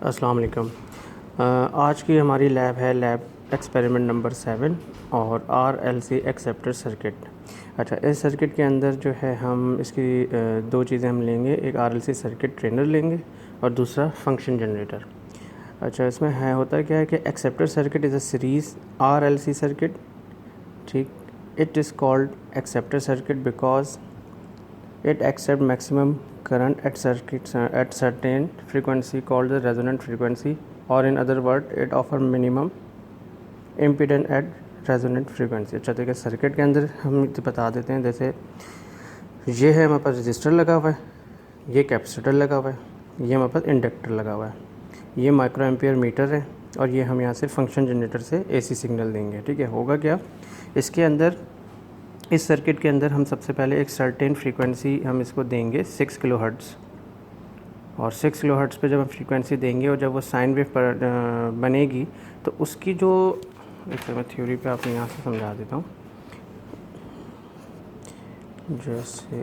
अस्सलाम वालेकुम। आज की हमारी लैब है लैब एक्सपेरिमेंट नंबर 7 और RLC एक्सेप्टर सर्किट। अच्छा, इस सर्किट के अंदर जो है हम इसकी दो चीज़ें हम लेंगे, एक RLC सर्किट ट्रेनर लेंगे और दूसरा फंक्शन जनरेटर। अच्छा, इसमें है होता क्या है कि acceptor circuit is a series RLC circuit, ठीक। It is called acceptor circuit because it accepts maximum current at circuits at certain frequency called the resonant frequency, or in other words it offer minimum impedance at resonant frequency। अच्छा, तो circuit के अंदर हम बता देते हैं, जैसे ये है हमारे पास रजिस्टर लगा हुआ है, ये कैपेसिटर लगा हुआ है, ये हमारे पास इंडक्टर लगा हुआ है, ये माइक्रो एम्पियर मीटर है और ये हम यहाँ से फंक्शन जनरेटर से AC सिग्नल देंगे। ठीक है, होगा क्या इसके अंदर, इस सर्किट के अंदर हम सबसे पहले एक सर्टेन फ्रीक्वेंसी हम इसको देंगे 6 किलोहर्ट्ज़, और 6 किलोहर्ट्ज़ पे जब हम फ्रीक्वेंसी देंगे और जब वो साइन वेव पर बनेगी तो उसकी जो, एक मैं थ्योरी पे आपको यहाँ से समझा देता हूँ। जैसे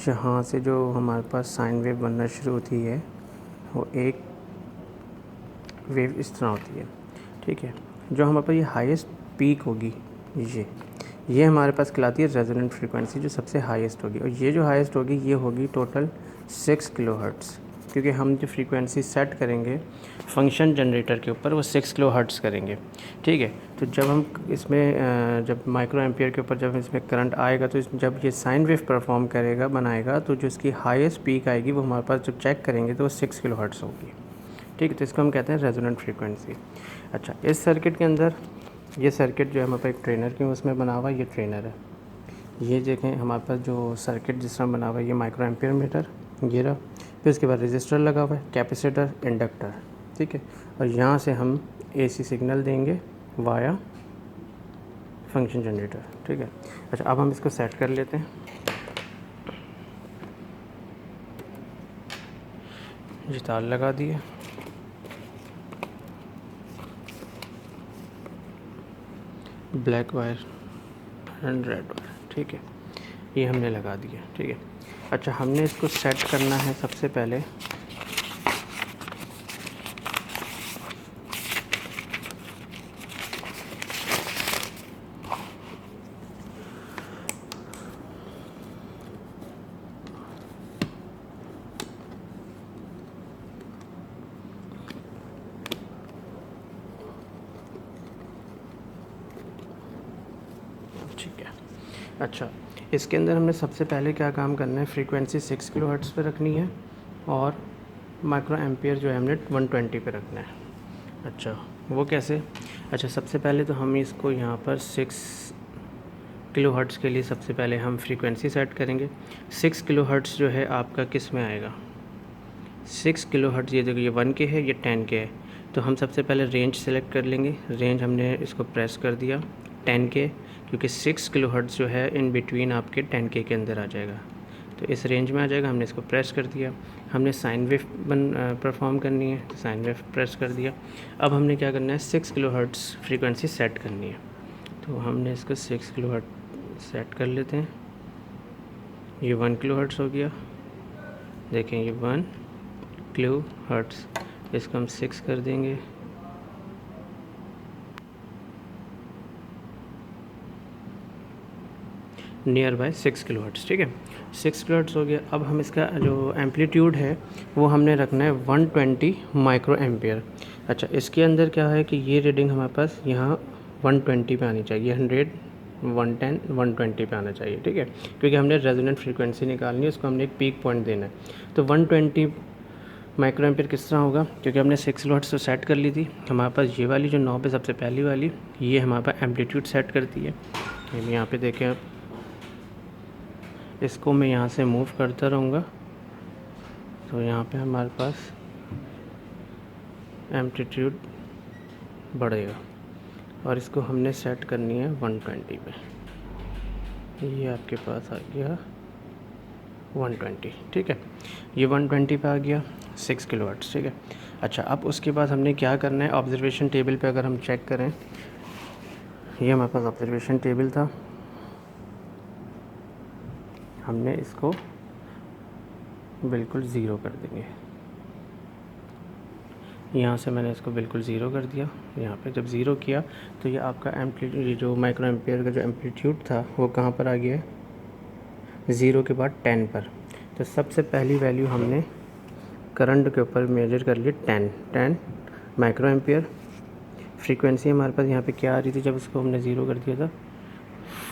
यहाँ से जो हमारे पास साइन वेव बनना शुरू होती है वो एक वेव इस तरह होती है। ठीक है, जो हमारे पास ये हाईएस्ट पीक होगी, ये हमारे पास कहलाती है रेजोनेंट फ्रीक्वेंसी, जो सबसे हाईएस्ट होगी, और ये जो हाईएस्ट होगी ये होगी टोटल 6 किलोहर्ट्ज़, क्योंकि हम जो फ्रीक्वेंसी सेट करेंगे फंक्शन जनरेटर के ऊपर वो 6 किलोहर्ट्ज़ करेंगे। ठीक है, तो जब हम इसमें जब माइक्रो एम्पियर के ऊपर जब इसमें करंट आएगा तो जब ये साइन वेव परफॉर्म करेगा बनाएगा तो जो इसकी हाईएस्ट पीक आएगी वो हमारे पास जब चेक करेंगे तो वो 6 किलोहर्ट्ज़ होगी। ठीक है, तो इसको हम कहते हैं रेजोनेंट फ्रीक्वेंसी। अच्छा, इस सर्किट के अंदर ये सर्किट जो है हमारे पास एक ट्रेनर की उसमें बना हुआ, ये ट्रेनर है। ये देखें हमारे पास जो सर्किट जिस तरह बना हुआ है, ये माइक्रो एम्पियर मीटर ये रहा, फिर उसके बाद रजिस्टर लगा हुआ है, कैपेसिटर, इंडक्टर। ठीक है, और यहाँ से हम AC सिग्नल देंगे वाया फंक्शन जनरेटर। ठीक है, अच्छा अब हम इसको सेट कर लेते हैं। ये तार लगा दिए, black wire and red wire. ठीक है, ये हमने लगा दिया। ठीक है, अच्छा हमने इसको सेट करना है सबसे पहले ठीक है। अच्छा, इसके अंदर हमने सबसे पहले क्या काम करना है, फ्रीक्वेंसी 6 किलोहर्ट्ज़ पे रखनी है और माइक्रो एम्पियर जो है हमने 120 पे रखना है। अच्छा, वो कैसे? अच्छा, सबसे पहले तो हम इसको यहाँ पर 6 किलोहर्ट्ज़ के लिए सबसे पहले हम फ्रीक्वेंसी सेट करेंगे। 6 किलोहर्ट्ज़ जो है आपका किस में आएगा, 6 किलोहर्ट्ज़, ये देखो ये 1 के है, ये 10 के है, तो हम सबसे पहले रेंज सेलेक्ट कर लेंगे। रेंज हमने इसको प्रेस कर दिया 10 के, क्योंकि 6 किलोहर्ट्ज़ जो है इन बिटवीन आपके 10 के अंदर आ जाएगा, तो इस रेंज में आ जाएगा। हमने इसको प्रेस कर दिया। हमने साइन वेव परफॉर्म करनी है, तो साइन वेव प्रेस कर दिया। अब हमने क्या करना है, 6 किलोहर्ट्ज़ फ्रीक्वेंसी सेट करनी है, तो हमने इसको 6 किलोहर्ट्ज़ सेट कर लेते हैं। ये 1 किलोहर्ट्ज़ हो गया, देखें ये 1 किलोहर्ट्ज़, इसको हम 6 कर देंगे। Near by 6 kilohertz. ठीक है, 6 किलोहर्ट्ज़ हो गया। अब हम इसका जो एम्पलीट्यूड है वो हमने रखना है 120 माइक्रो एम्पियर। अच्छा, इसके अंदर क्या है कि ये रीडिंग हमारे पास यहाँ 120 पे आनी चाहिए, 100, 110, 120 पे आना चाहिए। ठीक है, क्योंकि हमने रेजोनेंट फ्रीक्वेंसी निकालनी है, उसको हमने एक पीक पॉइंट देना है। तो 120 माइक्रो एम्पियर किस तरह होगा, क्योंकि हमने 6 किलोहर्ट्ज़ तो सेट कर ली थी, हमारे पास ये वाली जो नॉब है सबसे पहली वाली, ये हमारे पास एम्पलीट्यूड सेट करती है। हम यहाँ पे देखें, आप इसको मैं यहाँ से मूव करता रहूँगा तो यहाँ पे हमारे पास एम्पलीट्यूड बढ़ेगा, और इसको हमने सेट करनी है 120 पे। ये आपके पास आ गया 120। ठीक है, ये 120 पे आ गया 6 किलोवाट्स। ठीक है, अच्छा अब उसके बाद हमने क्या करना है, ऑब्जर्वेशन टेबल पे अगर हम चेक करें, ये हमारे पास ऑब्जर्वेशन टेबल था, हमने इसको बिल्कुल ज़ीरो कर देंगे। यहाँ से मैंने इसको बिल्कुल ज़ीरो कर दिया। यहाँ पे जब ज़ीरो किया तो ये आपका एम्पलीट्यूड, ये जो माइक्रो एम्पियर का जो एम्पलीट्यूड था वो कहाँ पर आ गया है, ज़ीरो के बाद 10 पर। तो सबसे पहली वैल्यू हमने करंट के ऊपर मेजर कर लिए 10 माइक्रो एम्पियर। फ्रीक्वेंसी हमारे पास यहाँ पे क्या आ रही थी जब इसको हमने ज़ीरो कर दिया था,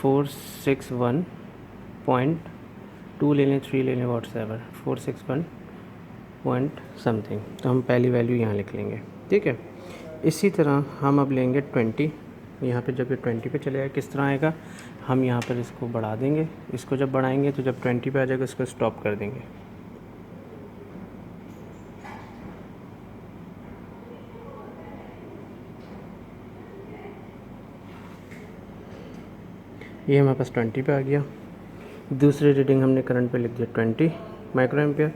461.2 ले लें, 3 ले लें, व्हाट्सएवर, 461 पॉइंट समथिंग। तो हम पहली वैल्यू यहाँ लिख लेंगे, ठीक है। इसी तरह हम अब लेंगे 20। यहाँ पे जब ये 20 पे चलेगा किस तरह आएगा, हम यहाँ पर इसको बढ़ा देंगे। इसको जब बढ़ाएंगे तो जब 20 पे आ जाएगा इसको स्टॉप कर देंगे। ये हमारे पास 20 पे आ गया। दूसरी रीडिंग हमने करंट पे लिख दिया 20 माइक्रो एम्पियर।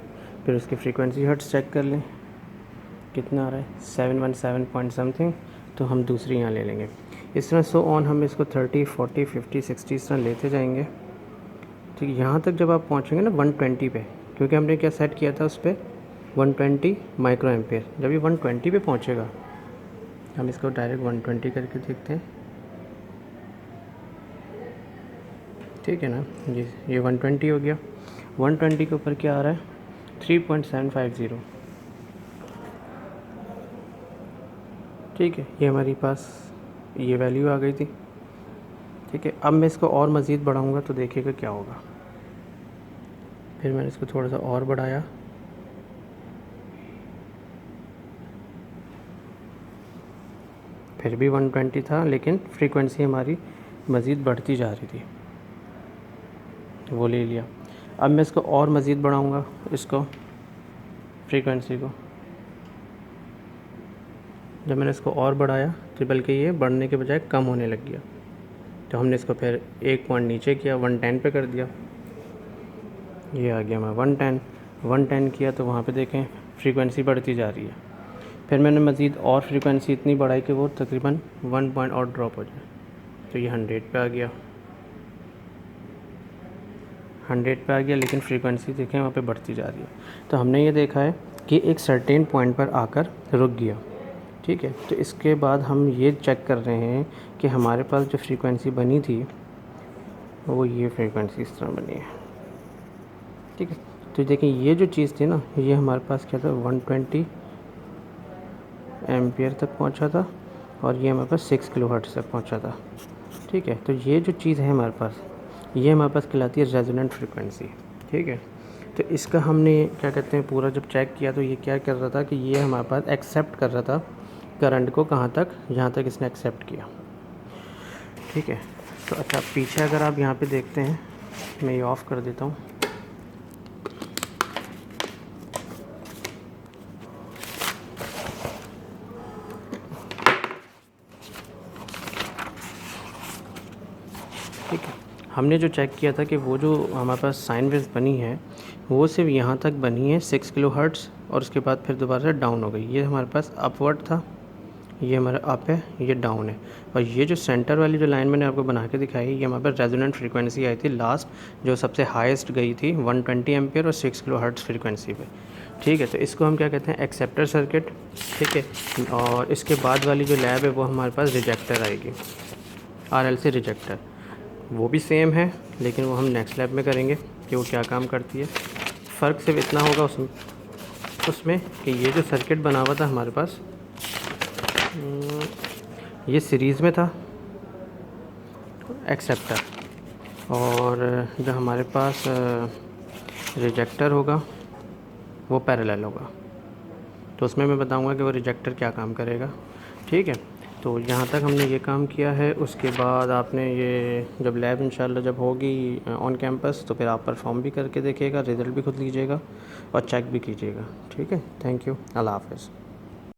फिर उसकी फ्रीक्वेंसी हर्ट्ज़ चेक कर लें कितना आ रहा है, 717 पॉइंट समथिंग। तो हम दूसरी यहाँ ले लेंगे। इस तरह सो ऑन हम इसको 30, 40, 50, 60 इस तरह लेते जाएंगे, ठीक है। यहाँ तक जब आप पहुँचेंगे ना 120 पे, क्योंकि हमने क्या सेट किया था उस पर 120 माइक्रो एम्पियर। जब ये 120 पे पहुँचेगा, हम इसको डायरेक्ट 120 करके देखते हैं, ठीक है ना जी। ये 120 हो गया। 120 के ऊपर क्या आ रहा है, 3.750, ठीक है। ये हमारे पास ये वैल्यू आ गई थी, ठीक है। अब मैं इसको और मज़ीद बढ़ाऊंगा तो देखिएगा क्या होगा। फिर मैंने इसको थोड़ा सा और बढ़ाया, फिर भी 120 था, लेकिन फ्रीक्वेंसी हमारी मज़ीद बढ़ती जा रही थी, वो ले लिया। अब मैं इसको और मज़ीद बढ़ाऊंगा, इसको फ्रीक्वेंसी को। जब मैंने इसको और बढ़ाया तो बल्कि ये बढ़ने के बजाय कम होने लग गया। तो हमने इसको फिर एक पॉइंट नीचे किया, 110 पे कर दिया। ये आ गया मैं 110 किया तो वहाँ पे देखें फ्रीक्वेंसी बढ़ती जा रही है। फिर मैंने मज़ीद और फ्रीक्वेंसी इतनी बढ़ाई कि वो तकरीबन 1 पॉइंट और ड्रॉप हो जाए। तो ये 100 पे आ गया, 100 पे आ गया, लेकिन फ्रीक्वेंसी देखें वहाँ पे बढ़ती जा रही है। तो हमने ये देखा है कि एक सर्टेन पॉइंट पर आकर रुक गया, ठीक है। तो इसके बाद हम ये चेक कर रहे हैं कि हमारे पास जो फ्रीक्वेंसी बनी थी वो ये फ्रीक्वेंसी इस तरह बनी है, ठीक है। तो देखिए ये जो चीज़ थी ना, ये हमारे पास क्या था, 120 एम्पियर तक पहुंचा था और ये हमारे पास 6 किलोहर्ट्ज़ तक पहुंचा था, ठीक है। तो ये जो चीज़ है हमारे पास, ये हमारे पास कहलाती है रेजोनेंट फ्रीक्वेंसी, ठीक है। तो इसका हमने क्या कहते हैं पूरा जब चेक किया तो ये क्या कर रहा था कि ये हमारे पास एक्सेप्ट कर रहा था करंट को, कहाँ तक, जहाँ तक इसने एक्सेप्ट किया, ठीक है। तो अच्छा पीछे अगर आप यहाँ पे देखते हैं, मैं ये ऑफ़ कर देता हूँ। ठीक है, हमने जो चेक किया था कि वो जो हमारे पास साइन वेव्स बनी है वो सिर्फ यहाँ तक बनी है 6 किलोहर्ट्ज़, और उसके बाद फिर दोबारा से डाउन हो गई। ये हमारे पास अपवर्ड था, ये हमारा अप है, ये डाउन है। और ये जो सेंटर वाली जो लाइन मैंने आपको बना के दिखाई है, ये हमारे पास रेजोनेंट फ्रीक्वेंसी आई थी लास्ट, जो सबसे हाईएस्ट गई थी 120 एम्पियर और 6 किलोहर्ट्ज़ फ्रीक्वेंसी पे, ठीक है। तो इसको हम क्या कहते हैं, एक्सेप्टर सर्किट, ठीक है। और इसके बाद वाली जो लैब है वो हमारे पास रिजेक्टर आएगी, RLC रिजेक्टर। वो भी सेम है, लेकिन वो हम नेक्स्ट लैब में करेंगे कि वो क्या काम करती है। फ़र्क सिर्फ इतना होगा उसमें कि ये जो सर्किट बना हुआ था हमारे पास, ये सीरीज़ में था एक्सेप्टर, और जो हमारे पास रिजेक्टर होगा वो पैरेलल होगा। तो उसमें मैं बताऊंगा कि वो रिजेक्टर क्या काम करेगा, ठीक है। तो यहाँ तक हमने ये काम किया है। उसके बाद आपने ये जब लैब इंशाल्लाह जब होगी ऑन कैंपस तो फिर आप परफॉर्म भी करके देखिएगा, रिज़ल्ट भी खुद लीजिएगा और चेक भी कीजिएगा, ठीक है। थैंक यू, अल्लाह हाफ़िज़।